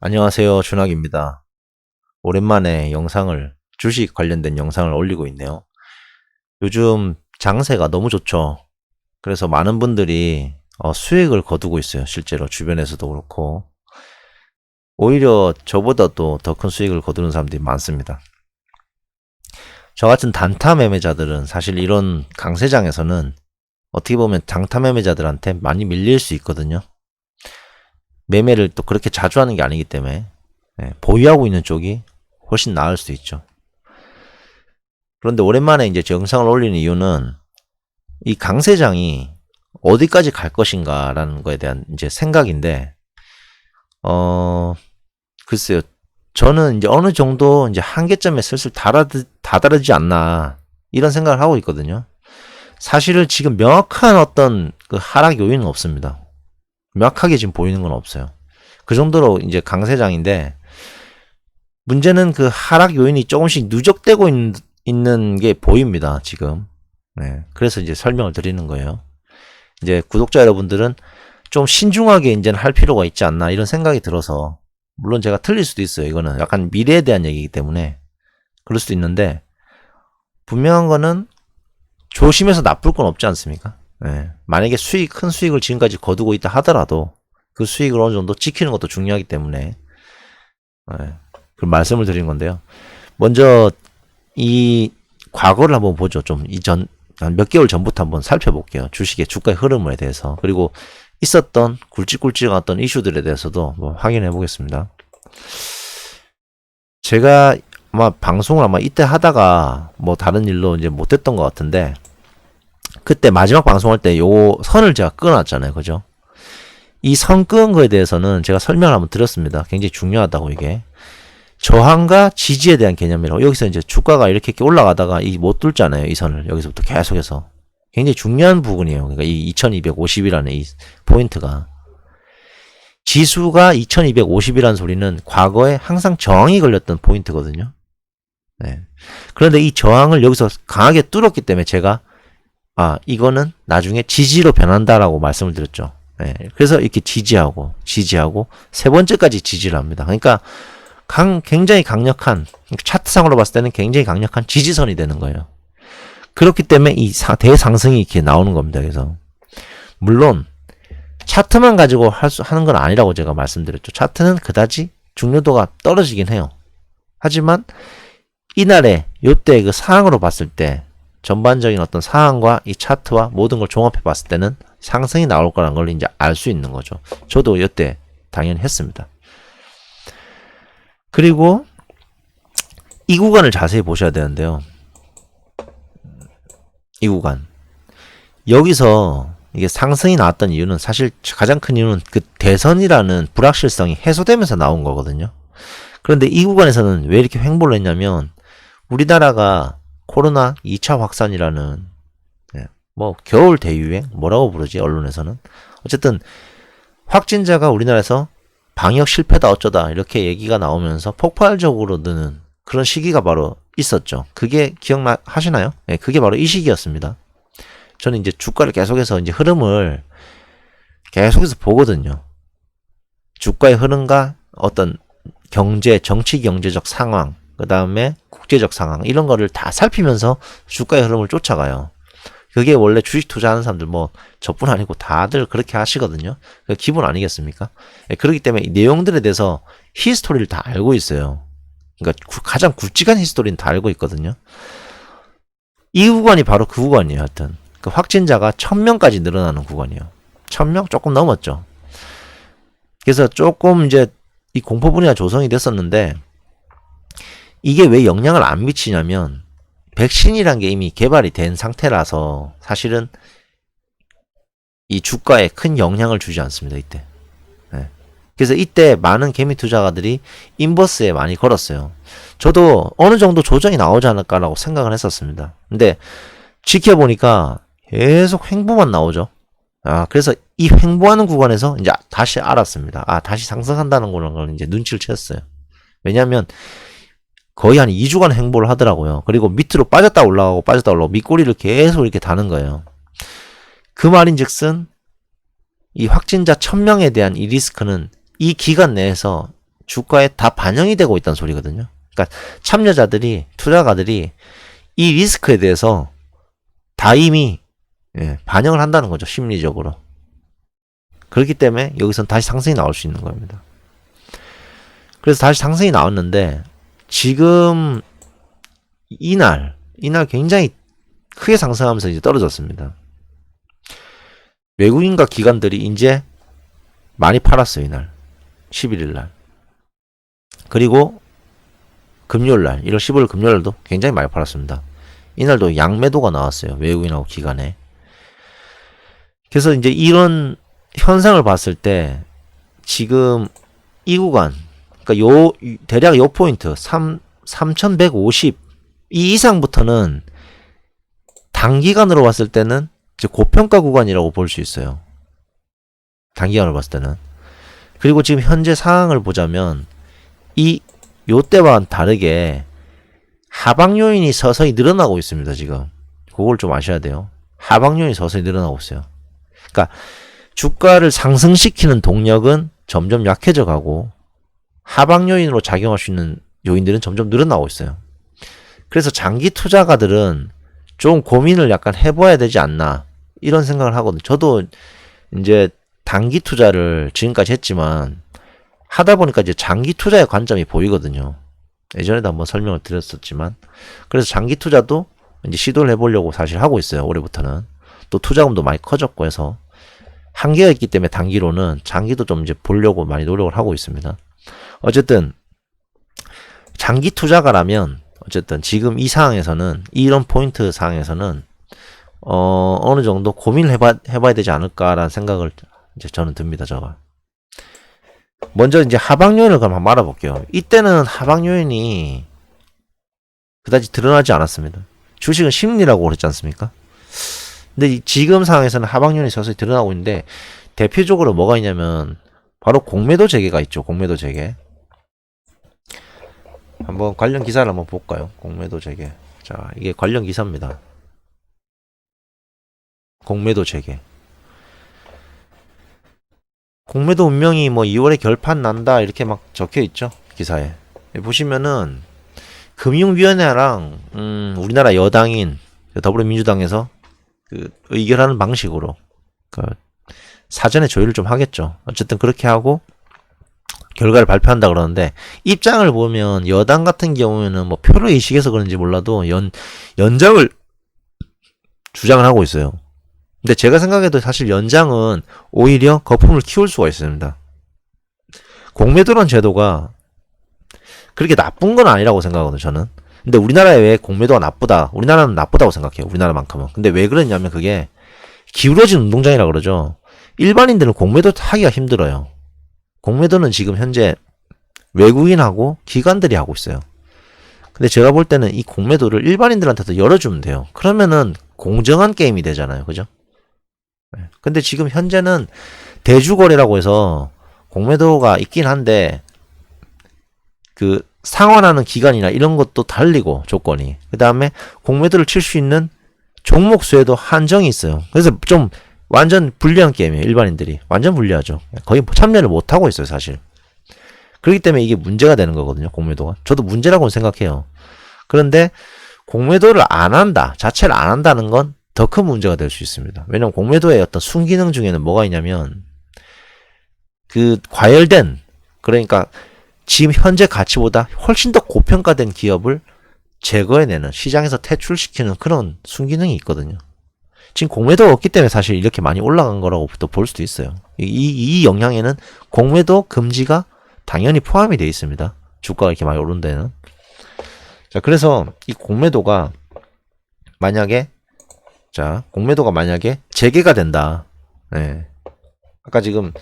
안녕하세요. 준학입니다. 오랜만에 주식 관련된 영상을 올리고 있네요. 요즘 장세가 너무 좋죠. 그래서 많은 분들이 수익을 거두고 있어요. 실제로 주변에서도 그렇고. 오히려 저보다도 더 큰 수익을 거두는 사람들이 많습니다. 저 같은 단타 매매자들은 사실 이런 강세장에서는 어떻게 보면 장타 매매자들한테 많이 밀릴 수 있거든요. 매매를 또 그렇게 자주 하는 게 아니기 때문에 보유하고 있는 쪽이 훨씬 나을 수도 있죠. 그런데 오랜만에 이제 제 영상을 올리는 이유는 이 강세장이 어디까지 갈 것인가라는 거에 대한 이제 생각인데, 글쎄요. 저는 이제 어느 정도 이제 한계점에 슬슬 다다르지 않나, 이런 생각을 하고 있거든요. 사실은 지금 명확한 어떤 그 하락 요인은 없습니다. 명확하게 지금 보이는 건 없어요. 그 정도로 이제 강세장인데, 문제는 그 하락 요인이 조금씩 누적되고 있는 게 보입니다, 지금. 네. 그래서 이제 설명을 드리는 거예요. 이제 구독자 여러분들은 좀 신중하게 이제는 할 필요가 있지 않나 이런 생각이 들어서, 물론 제가 틀릴 수도 있어요. 이거는 약간 미래에 대한 얘기이기 때문에 그럴 수도 있는데, 분명한 거는 조심해서 나쁠 건 없지 않습니까? 네. 만약에 큰 수익을 지금까지 거두고 있다 하더라도 그 수익을 어느 정도 지키는 것도 중요하기 때문에 그 말씀을 드린 건데요. 먼저 이 과거를 한번 보죠. 좀 이전 한 몇 개월 전부터 한번 살펴볼게요. 주식의 주가의 흐름에 대해서, 그리고 있었던 굵직굵직한 이슈들에 대해서도 확인해 보겠습니다. 제가 아마 방송을 이때 하다가 다른 일로 이제 못했던 것 같은데, 그때 마지막 방송할 때 요 선을 제가 끊어놨잖아요. 그죠? 이 선 끄은 거에 대해서는 제가 설명을 한번 드렸습니다. 굉장히 중요하다고. 이게 저항과 지지에 대한 개념이라고. 여기서 이제 주가가 이렇게 올라가다가 못 뚫잖아요. 이 선을 여기서부터 계속해서. 굉장히 중요한 부분이에요. 그러니까 이 2250이라는 이 포인트가, 지수가 2250이라는 소리는 과거에 항상 저항이 걸렸던 포인트거든요. 네. 그런데 이 저항을 여기서 강하게 뚫었기 때문에 제가 이거는 나중에 지지로 변한다라고 말씀을 드렸죠. 네. 그래서 이렇게 지지하고 세 번째까지 지지를 합니다. 그러니까 굉장히 강력한, 차트상으로 봤을 때는 굉장히 강력한 지지선이 되는 거예요. 그렇기 때문에 이 대상승이 이렇게 나오는 겁니다. 그래서 물론 차트만 가지고 하는 건 아니라고 제가 말씀드렸죠. 차트는 그다지 중요도가 떨어지긴 해요. 하지만 이날에 요때 그 상황으로 봤을 때, 전반적인 어떤 상황과 이 차트와 모든 걸 종합해 봤을 때는 상승이 나올 거라는 걸 이제 알 수 있는 거죠. 저도 요때 당연히 했습니다. 그리고 이 구간을 자세히 보셔야 되는데요. 이 구간. 여기서 이게 상승이 나왔던 이유는, 사실 가장 큰 이유는 그 대선이라는 불확실성이 해소되면서 나온 거거든요. 그런데 이 구간에서는 왜 이렇게 횡보를 했냐면, 우리나라가 코로나 2차 확산이라는 겨울 대유행 뭐라고 부르지 언론에서는, 어쨌든 확진자가 우리나라에서 방역 실패다 어쩌다 이렇게 얘기가 나오면서 폭발적으로 느는 그런 시기가 바로 있었죠. 그게 하시나요? 네, 그게 바로 이 시기였습니다. 저는 이제 주가를 계속해서 이제 흐름을 계속해서 보거든요. 주가의 흐름과 어떤 정치 경제적 상황, 그 다음에 국제적 상황, 이런 거를 다 살피면서 주가의 흐름을 쫓아가요. 그게 원래 주식 투자하는 사람들, 저뿐 아니고 다들 그렇게 하시거든요. 기본 아니겠습니까? 그렇기 때문에 이 내용들에 대해서 히스토리를 다 알고 있어요. 그러니까 가장 굵직한 히스토리는 다 알고 있거든요. 이 구간이 바로 그 구간이에요. 하여튼 그 확진자가 1000명까지 늘어나는 구간이에요. 1000명 조금 넘었죠. 그래서 조금 이제 이 공포 분위기가 조성이 됐었는데, 이게 왜 영향을 안 미치냐면, 백신이란 게 이미 개발이 된 상태라서 사실은 이 주가에 큰 영향을 주지 않습니다. 이때. 네. 그래서 이때 많은 개미 투자가들이 인버스에 많이 걸었어요. 저도 어느 정도 조정이 나오지 않을까라고 생각을 했었습니다. 근데 지켜보니까 계속 횡보만 나오죠. 그래서 이 횡보하는 구간에서 이제 다시 알았습니다. 다시 상승한다는 걸 이제 눈치를 챘어요. 왜냐하면 거의 한 2주간 횡보를 하더라고요. 그리고 밑으로 빠졌다 올라가고 밑꼬리를 계속 이렇게 다는 거예요. 그 말인즉슨 이 확진자 1000명에 대한 이 리스크는 이 기간 내에서 주가에 다 반영이 되고 있다는 소리거든요. 그러니까 참여자들이, 투자가들이 이 리스크에 대해서 다 이미 반영을 한다는 거죠. 심리적으로. 그렇기 때문에 여기선 다시 상승이 나올 수 있는 겁니다. 그래서 다시 상승이 나왔는데 지금 이날 굉장히 크게 상승하면서 이제 떨어졌습니다. 외국인과 기관들이 이제 많이 팔았어요. 이날 11일 날. 그리고 금요일 날 1월 15일 금요일 날도 굉장히 많이 팔았습니다. 이날도 양매도가 나왔어요. 외국인하고 기관에. 그래서 이제 이런 현상을 봤을 때 지금 이 구간, 그러니까 대략 요 포인트 3150 이 이상부터는 단기간으로 봤을 때는 이제 고평가 구간이라고 볼 수 있어요. 단기간으로 봤을 때는. 그리고 지금 현재 상황을 보자면 요때와는 다르게 하방 요인이 서서히 늘어나고 있습니다. 지금 그걸 좀 아셔야 돼요. 하방 요인이 서서히 늘어나고 있어요. 그러니까 주가를 상승시키는 동력은 점점 약해져 가고 하방 요인으로 작용할 수 있는 요인들은 점점 늘어나고 있어요. 그래서 장기 투자가들은 좀 고민을 약간 해봐야 되지 않나 이런 생각을 하거든요. 저도 이제 단기 투자를 지금까지 했지만 하다 보니까 이제 장기 투자의 관점이 보이거든요. 예전에도 한번 설명을 드렸었지만 그래서 장기 투자도 이제 시도를 해보려고 사실 하고 있어요. 올해부터는 또 투자금도 많이 커졌고 해서 한계가 있기 때문에 단기로는 장기도 좀 이제 보려고 많이 노력을 하고 있습니다. 어쨌든 장기 투자가라면 어쨌든 지금 이 상황에서는 이런 포인트 상황에서는 어느 정도 고민을 해봐야 되지 않을까라는 생각을 이제 저는 듭니다. 저가 먼저 이제 하방 요인을 그럼 한번 알아볼게요. 이때는 하방 요인이 그다지 드러나지 않았습니다. 주식은 심리라고 그랬지 않습니까? 근데 지금 상황에서는 하방 요인이 서서히 드러나고 있는데 대표적으로 뭐가 있냐면 바로 공매도 재개가 있죠. 공매도 재개. 한번 관련 기사를 한번 볼까요? 공매도 재개. 자, 이게 관련 기사입니다. 공매도 재개. 공매도 운명이 뭐 2월에 결판 난다 이렇게 막 적혀 있죠. 기사에. 보시면은 금융위원회랑 우리나라 여당인 더불어민주당에서 그 의결하는 방식으로 그 사전에 조율을 좀 하겠죠. 어쨌든 그렇게 하고 결과를 발표한다 그러는데 입장을 보면 여당 같은 경우에는 뭐 표로 의식해서 그런지 몰라도 연장을 주장을 하고 있어요. 근데 제가 생각해도 사실 연장은 오히려 거품을 키울 수가 있습니다. 공매도란 제도가 그렇게 나쁜 건 아니라고 생각하거든요, 저는. 근데 우리나라에 왜 공매도가 나쁘다? 우리나라는 나쁘다고 생각해요, 우리나라만큼은. 근데 왜 그러냐면 그게 기울어진 운동장이라 그러죠. 일반인들은 공매도 하기가 힘들어요. 공매도는 지금 현재 외국인하고 기관들이 하고 있어요. 근데 제가 볼 때는 이 공매도를 일반인들한테도 열어주면 돼요. 그러면은 공정한 게임이 되잖아요, 그죠? 근데 지금 현재는 대주거래라고 해서 공매도가 있긴 한데 그 상환하는 기간이나 이런 것도 달리고 조건이 그 다음에 공매도를 칠 수 있는 종목 수에도 한정이 있어요. 그래서 좀 완전 불리한 게임이에요. 일반인들이 완전 불리하죠. 거의 참여를 못 하고 있어요, 사실. 그렇기 때문에 이게 문제가 되는 거거든요, 공매도가. 저도 문제라고 생각해요. 그런데 공매도를 안 한다, 자체를 안 한다는 건 더 큰 문제가 될 수 있습니다. 왜냐면 공매도의 어떤 순기능 중에는 뭐가 있냐면 그 과열된, 그러니까 지금 현재 가치보다 훨씬 더 고평가된 기업을 제거해내는, 시장에서 퇴출시키는 그런 순기능이 있거든요. 지금 공매도가 없기 때문에 사실 이렇게 많이 올라간 거라고 또 볼 수도 있어요. 이 영향에는 공매도 금지가 당연히 포함이 되어 있습니다. 주가가 이렇게 많이 오른 데는. 자, 그래서 이 공매도가 만약에 재개가 된다. 네. 아까 지금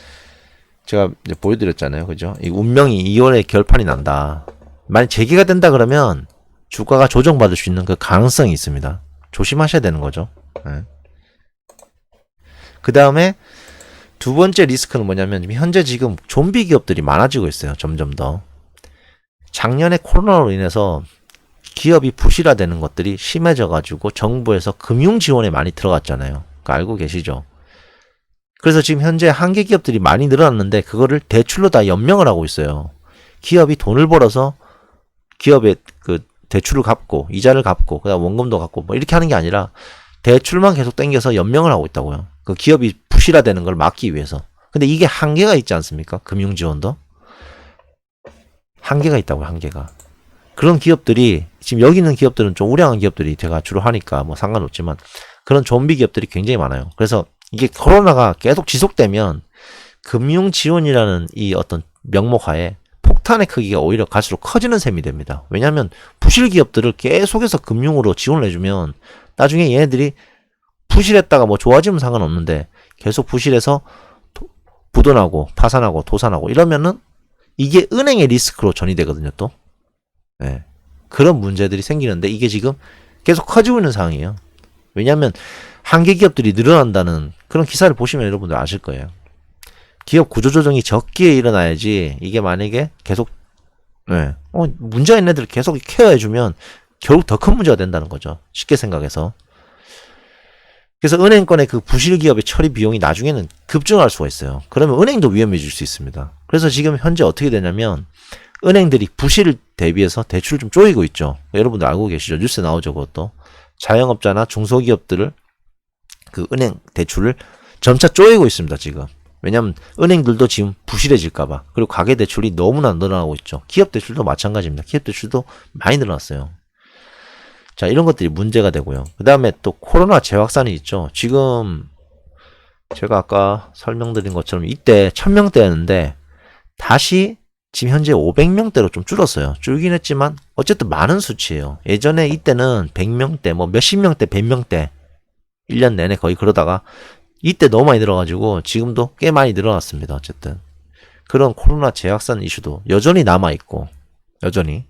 제가 이제 보여드렸잖아요. 그죠? 이 운명이 2월에 결판이 난다. 만약 재개가 된다 그러면 주가가 조정받을 수 있는 그 가능성이 있습니다. 조심하셔야 되는 거죠. 네. 그 다음에 두 번째 리스크는 뭐냐면 현재 지금 좀비 기업들이 많아지고 있어요. 점점 더. 작년에 코로나로 인해서 기업이 부실화되는 것들이 심해져가지고 정부에서 금융 지원에 많이 들어갔잖아요. 그거 알고 계시죠? 그래서 지금 현재 한계 기업들이 많이 늘어났는데 그거를 대출로 다 연명을 하고 있어요. 기업이 돈을 벌어서 기업의 그 대출을 갚고 이자를 갚고 그다음 원금도 갚고 뭐 이렇게 하는 게 아니라 대출만 계속 땡겨서 연명을 하고 있다고요. 그 기업이 부실화되는 걸 막기 위해서. 근데 이게 한계가 있지 않습니까? 금융 지원도 한계가 있다고요. 한계가. 그런 기업들이 지금 여기 있는 기업들은 좀 우량한 기업들이 제가 주로 하니까 뭐 상관없지만 그런 좀비 기업들이 굉장히 많아요. 그래서 이게 코로나가 계속 지속되면 금융 지원이라는 이 어떤 명목하에 폭탄의 크기가 오히려 갈수록 커지는 셈이 됩니다. 왜냐하면 부실 기업들을 계속해서 금융으로 지원을 해주면 나중에 얘네들이 부실했다가 뭐 좋아지면 상관없는데 계속 부실해서 부도나고 파산하고 도산하고 이러면은 이게 은행의 리스크로 전이되거든요. 또 네. 그런 문제들이 생기는데 이게 지금 계속 커지고 있는 상황이에요. 왜냐하면 한계 기업들이 늘어난다는 그런 기사를 보시면 여러분들 아실 거예요. 기업 구조조정이 적기에 일어나야지 이게 만약에 계속 문제가 있는 애들을 계속 케어해주면 결국 더 큰 문제가 된다는 거죠. 쉽게 생각해서. 그래서 은행권의 그 부실 기업의 처리 비용이 나중에는 급증할 수가 있어요. 그러면 은행도 위험해질 수 있습니다. 그래서 지금 현재 어떻게 되냐면 은행들이 부실을 대비해서 대출을 좀 조이고 있죠. 여러분들 알고 계시죠? 뉴스에 나오죠. 그것도. 자영업자나 중소기업들을 그 은행 대출을 점차 조이고 있습니다. 지금. 왜냐하면 은행들도 지금 부실해질까봐. 그리고 가계대출이 너무나 늘어나고 있죠. 기업대출도 마찬가지입니다. 기업대출도 많이 늘어났어요. 자, 이런 것들이 문제가 되고요. 그 다음에 또 코로나 재확산이 있죠. 지금 제가 아까 설명드린 것처럼 이때 1000명대였는데 다시 지금 현재 500명대로 좀 줄었어요. 줄긴 했지만 어쨌든 많은 수치예요. 예전에 이때는 100명대, 뭐 몇십 명대, 100명대 1년 내내 거의 그러다가 이때 너무 많이 늘어가지고 지금도 꽤 많이 늘어났습니다. 어쨌든 그런 코로나 재확산 이슈도 여전히 남아있고 여전히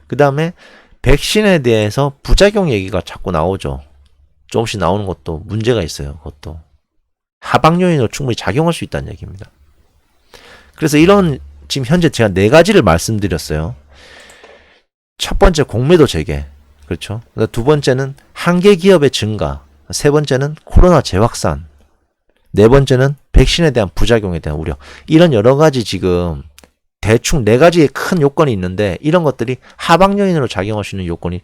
그 다음에 백신에 대해서 부작용 얘기가 자꾸 나오죠. 조금씩 나오는 것도 문제가 있어요. 그것도 하방 요인으로 충분히 작용할 수 있다는 얘기입니다. 그래서 이런 지금 현재 제가 4가지를 말씀드렸어요. 첫 번째 공매도 재개, 그렇죠. 두 번째는 한계 기업의 증가, 세 번째는 코로나 재확산, 네 번째는 백신에 대한 부작용에 대한 우려. 이런 여러 가지 지금 대충 4가지의 큰 요건이 있는데 이런 것들이 하방 요인으로 작용할 수 있는 요건이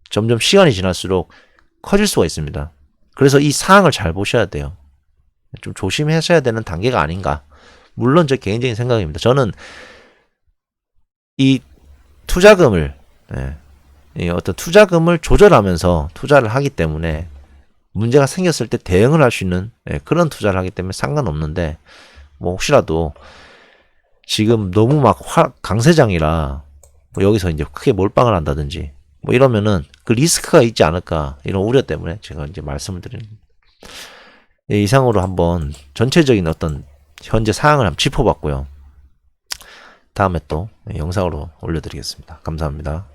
점점 시간이 지날수록 커질 수가 있습니다. 그래서 이 사항을 잘 보셔야 돼요. 좀 조심하셔야 되는 단계가 아닌가. 물론 제 개인적인 생각입니다. 저는 이 투자금을 이 어떤 투자금을 조절하면서 투자를 하기 때문에 문제가 생겼을 때 대응을 할 수 있는 그런 투자를 하기 때문에 상관없는데 뭐 혹시라도 지금 너무 막 강세장이라 뭐 여기서 이제 크게 몰빵을 한다든지 뭐 이러면은 그 리스크가 있지 않을까 이런 우려 때문에 제가 이제 말씀을 드리는 겁니다. 이상으로 한번 전체적인 어떤 현재 사항을 한번 짚어봤고요. 다음에 또 영상으로 올려드리겠습니다. 감사합니다.